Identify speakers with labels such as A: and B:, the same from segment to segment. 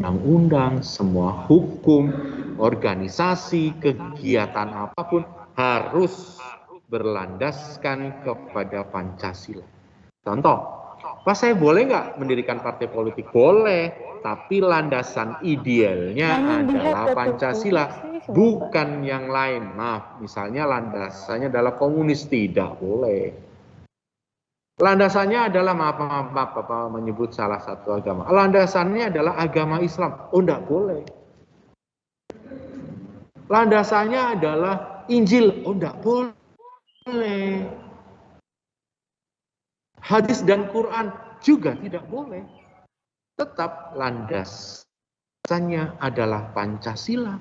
A: undang-undang, semua hukum, organisasi, kegiatan apapun harus berlandaskan kepada Pancasila. Contoh, Pak, saya boleh nggak mendirikan partai politik? Boleh, tapi landasan idealnya adalah Pancasila, bukan yang lain. Maaf, misalnya landasannya adalah komunis, tidak boleh. Landasannya adalah, maaf, Bapak menyebut salah satu agama. Landasannya adalah agama Islam. Oh, enggak boleh. Landasannya adalah Injil. Oh, enggak boleh. Hadis dan Quran juga tidak boleh. Tetap landasannya adalah Pancasila.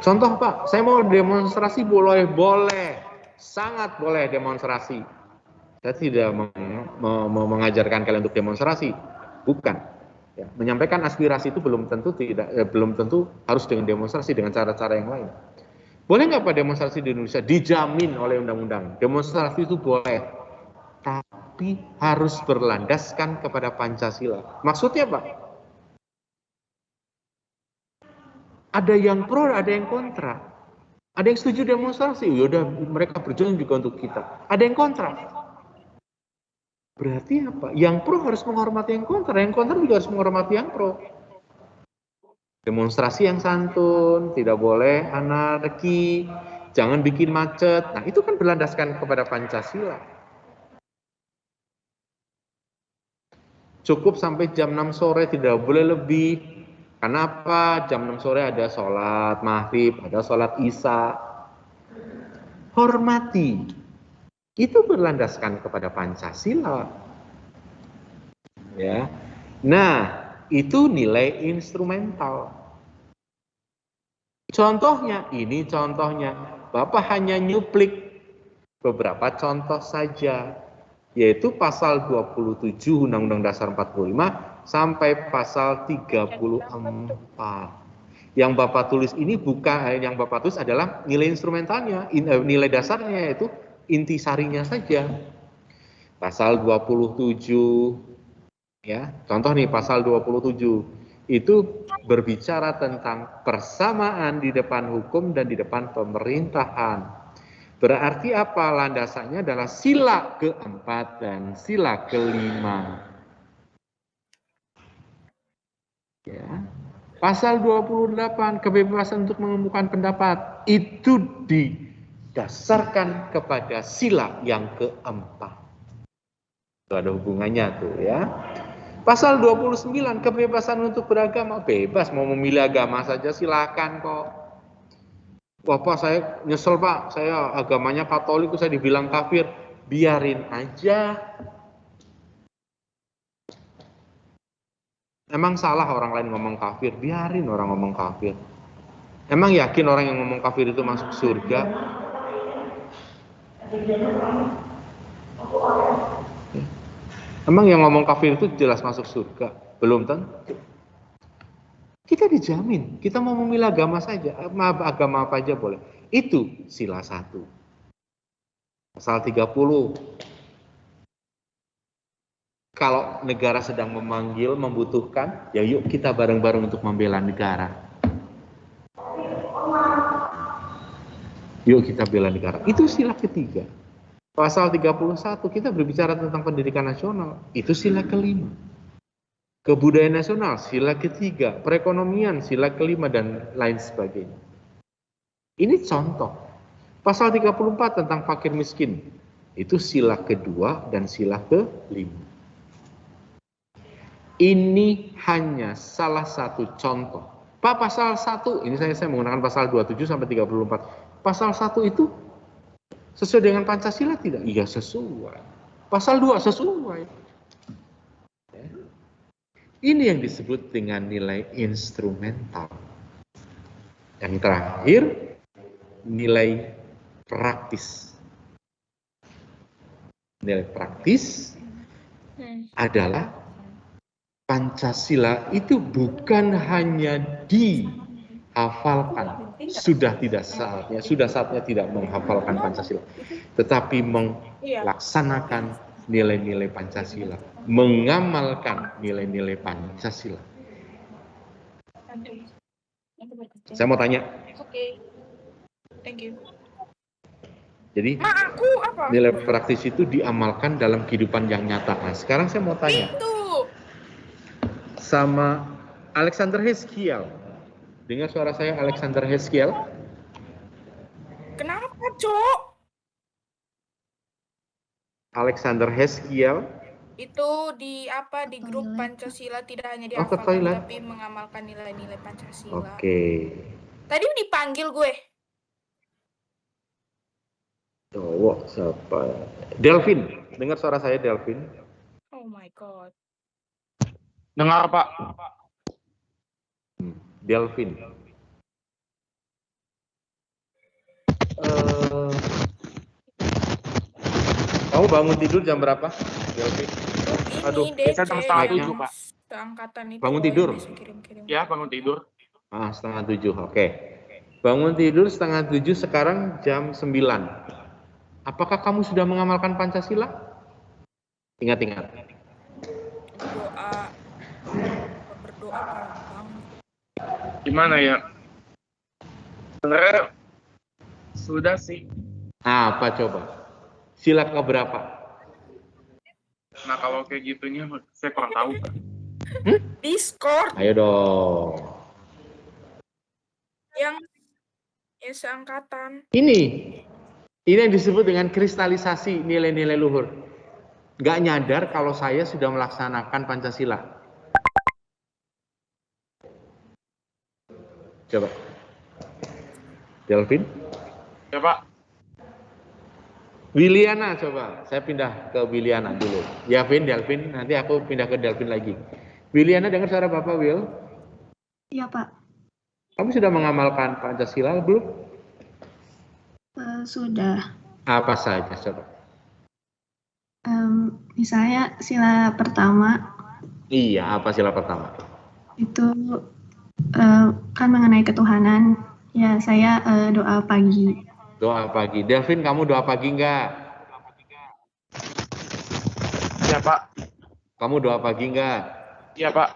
A: Contoh, Pak, saya mau demonstrasi, boleh. Sangat boleh demonstrasi. Saya tidak mengajarkan kalian untuk demonstrasi, bukan. Ya, menyampaikan aspirasi itu belum tentu harus dengan demonstrasi, dengan cara-cara yang lain. Boleh nggak Pak demonstrasi di Indonesia? Dijamin oleh undang-undang. Demonstrasi itu boleh, tapi harus berlandaskan kepada Pancasila. Maksudnya, Pak, ada yang pro, ada yang kontra. Ada yang setuju demonstrasi, yaudah mereka berjuang juga untuk kita. Ada yang kontra. Berarti apa? Yang pro harus menghormati yang kontra juga harus menghormati yang pro. Demonstrasi yang santun, tidak boleh anarki, jangan bikin macet. Nah, itu kan berlandaskan kepada Pancasila. Cukup sampai jam 6 sore, tidak boleh lebih. Kenapa? Jam 6 sore ada sholat maghrib, ada sholat isya. Hormati. Itu berlandaskan kepada Pancasila. Ya. Nah, itu nilai instrumental. Contohnya, Bapak hanya nyuplik beberapa contoh saja, yaitu pasal 27 Undang-Undang Dasar 45 sampai pasal 34. Yang Bapak tulis ini yang Bapak tulis adalah nilai instrumentalnya, nilai dasarnya, yaitu intisarinya saja. Pasal 27, ya, contoh nih pasal 27 itu berbicara tentang persamaan di depan hukum dan di depan pemerintahan. Berarti apa? Landasannya adalah sila keempat dan sila kelima. Ya. Pasal 28, kebebasan untuk mengemukakan pendapat, itu didasarkan kepada sila yang keempat. Itu ada hubungannya tuh, ya. Pasal 29, kebebasan untuk beragama, bebas mau memilih agama saja silakan kok. Bapak, saya nyesel Pak, saya agamanya Katolik, saya dibilang kafir, biarin aja. Emang salah orang lain ngomong kafir? Biarin orang ngomong kafir. Emang yakin orang yang ngomong kafir itu masuk surga? Emang yang ngomong kafir itu jelas masuk surga? Belum tentu. Kita dijamin, kita mau memilih agama saja, agama apa aja boleh. Itu sila 1. Pasal 30. Kalau negara sedang memanggil, membutuhkan, ya yuk kita bareng-bareng untuk membela negara. Yuk kita bela negara. Itu sila ketiga. Pasal 31 kita berbicara tentang pendidikan nasional. Itu sila kelima. Kebudayaan nasional, sila ketiga. Perekonomian, sila kelima, dan lain sebagainya. Ini contoh. Pasal 34 tentang fakir miskin. Itu sila kedua dan sila kelima. Ini hanya salah satu contoh. Pak, pasal 1, ini saya menggunakan pasal 27 sampai 34. Pasal 1 itu sesuai dengan Pancasila tidak? Iya, sesuai. Pasal 2 sesuai. Ya. Ini yang disebut dengan nilai instrumental. Yang terakhir, nilai praktis. Nilai praktis adalah Pancasila itu bukan hanya dihafalkan, sudah saatnya tidak menghafalkan Pancasila, tetapi melaksanakan nilai-nilai Pancasila mengamalkan nilai-nilai Pancasila? Saya mau tanya.
B: Oke. Thank you.
A: Jadi
B: aku apa?
A: nilai praktis itu diamalkan dalam kehidupan yang nyata. Nah, sekarang saya mau tanya.
B: Itu.
A: Sama Alexander Heskiel. Dengar suara saya, Alexander Heskiel?
B: Kenapa, Cok?
A: Alexander Heskiel
B: Itu di grup Pancasila tidak hanya
A: ke
B: dihafalkan
A: toilet.
B: tapi mengamalkan nilai-nilai Pancasila.
A: Oke.
B: Tadi dipanggil gue.
A: Cowok siapa? Delvin. Dengar suara saya, Delvin?
B: Oh my god.
C: Dengar, Pak.
A: Delvin. Kamu bangun tidur jam berapa, Delvin?
B: Aduh, DC
C: jam setengah
B: yang
C: 7, Pak.
B: seangkatan itu.
A: Bangun tidur?
B: Kirim-kirim.
C: Ya, bangun tidur.
A: Setengah 7, oke. Bangun tidur setengah 7, sekarang jam 9. Apakah kamu sudah mengamalkan Pancasila? Ingat-ingat.
B: Berdoa Bang.
C: Gimana ya? Sebenarnya sudah sih.
A: Apa coba? Sila keberapa?
C: Nah, kalau kayak gitunya saya kurang tahu, Pak.
B: Discord.
A: Ayo dong.
B: Yang seangkatan.
A: Ini yang disebut dengan kristalisasi nilai-nilai luhur. Nggak nyadar kalau saya sudah melaksanakan Pancasila. Coba. Delvin?
C: Ya, Pak.
A: Wiliana coba. Saya pindah ke Wiliana dulu. Ya, Delvin. Nanti aku pindah ke Delvin lagi. Wiliana, dengar suara Bapak, Will?
D: Iya, Pak.
A: Kamu sudah mengamalkan Pancasila belum?
D: Sudah.
A: Apa saja, coba?
D: Misalnya sila pertama.
A: Iya, apa sila pertama?
D: Itu kan mengenai ketuhanan. Ya, saya doa pagi.
A: Doa pagi. Delvin, kamu doa pagi enggak?
C: Ya, Pak.
A: Kamu doa pagi enggak?
C: Iya, Pak.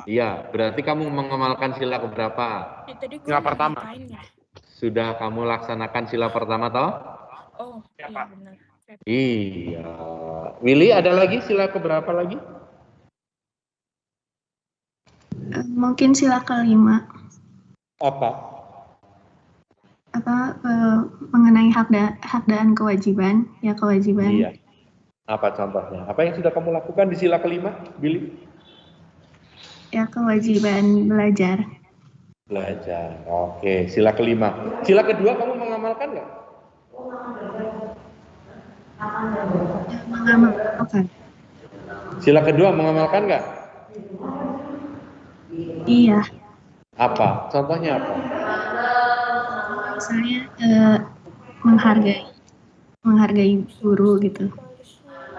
A: Iya, berarti kamu mengamalkan sila keberapa?
C: Sila pertama.
A: Sudah kamu laksanakan sila pertama toh?
B: Oh,
C: ya,
B: iya
C: Pak.
B: benar.
A: Iya. Willy, ada lagi sila keberapa lagi?
D: Mungkin sila kelima.
A: Apa?
D: Mengenai hak dan kewajiban. Ya, kewajiban.
A: Iya. Apa contohnya? Apa yang sudah kamu lakukan di sila kelima, Billy?
D: Ya, kewajiban belajar.
A: Belajar. Oke, sila kelima. Sila kedua kamu mengamalkan nggak?
D: Mengamalkan.
A: Sila kedua mengamalkan nggak?
D: Iya.
A: Apa? Contohnya apa?
D: Misalnya menghargai guru gitu.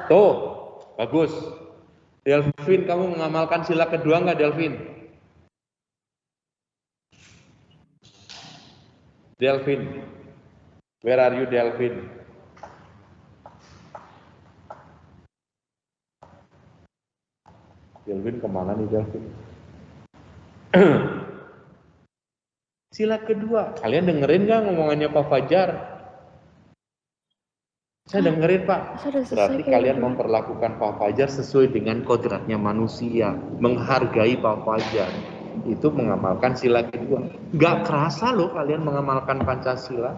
A: Tuh, bagus. Delvin, kamu mengamalkan sila kedua nggak, Delvin? Delvin, where are you, Delvin? Delvin kemana nih, Delvin? Sila kedua, kalian dengerin nggak ngomongannya Pak Fajar? Saya dengerin, Pak. Berarti kalian memperlakukan Pak Fajar sesuai dengan kodratnya manusia, menghargai Pak Fajar. Itu mengamalkan sila kedua. Nggak kerasa loh kalian mengamalkan Pancasila.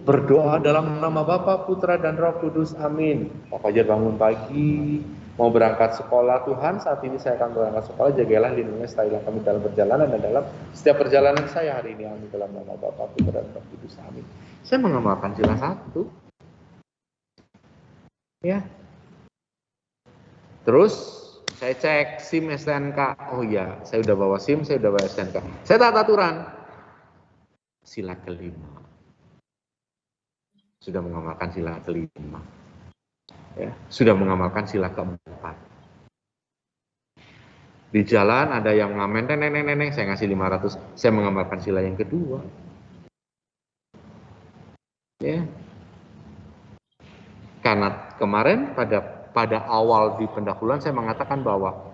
A: Berdoa dalam nama Bapa, Putra, dan Roh Kudus. Amin. Pak Fajar bangun pagi, mau berangkat sekolah. Tuhan, saat ini saya akan berangkat sekolah. Jagalah, lindungi, sertai kami dalam perjalanan dan dalam setiap perjalanan saya hari ini. Amin. Dalam nama Bapa, Putra, dan Roh Kudus. Amin. Saya mengamalkan sila satu. Ya. Terus saya cek SIM STNK. Oh iya, saya udah bawa SIM, saya udah bawa STNK. Saya taat aturan. Sila kelima. Sudah mengamalkan sila kelima. Ya, sudah mengamalkan sila keempat. Di jalan ada yang ngamen neneng, saya ngasih 500. Saya mengamalkan sila yang kedua. Ya. Karena kemarin pada pada awal di pendahuluan saya mengatakan bahwa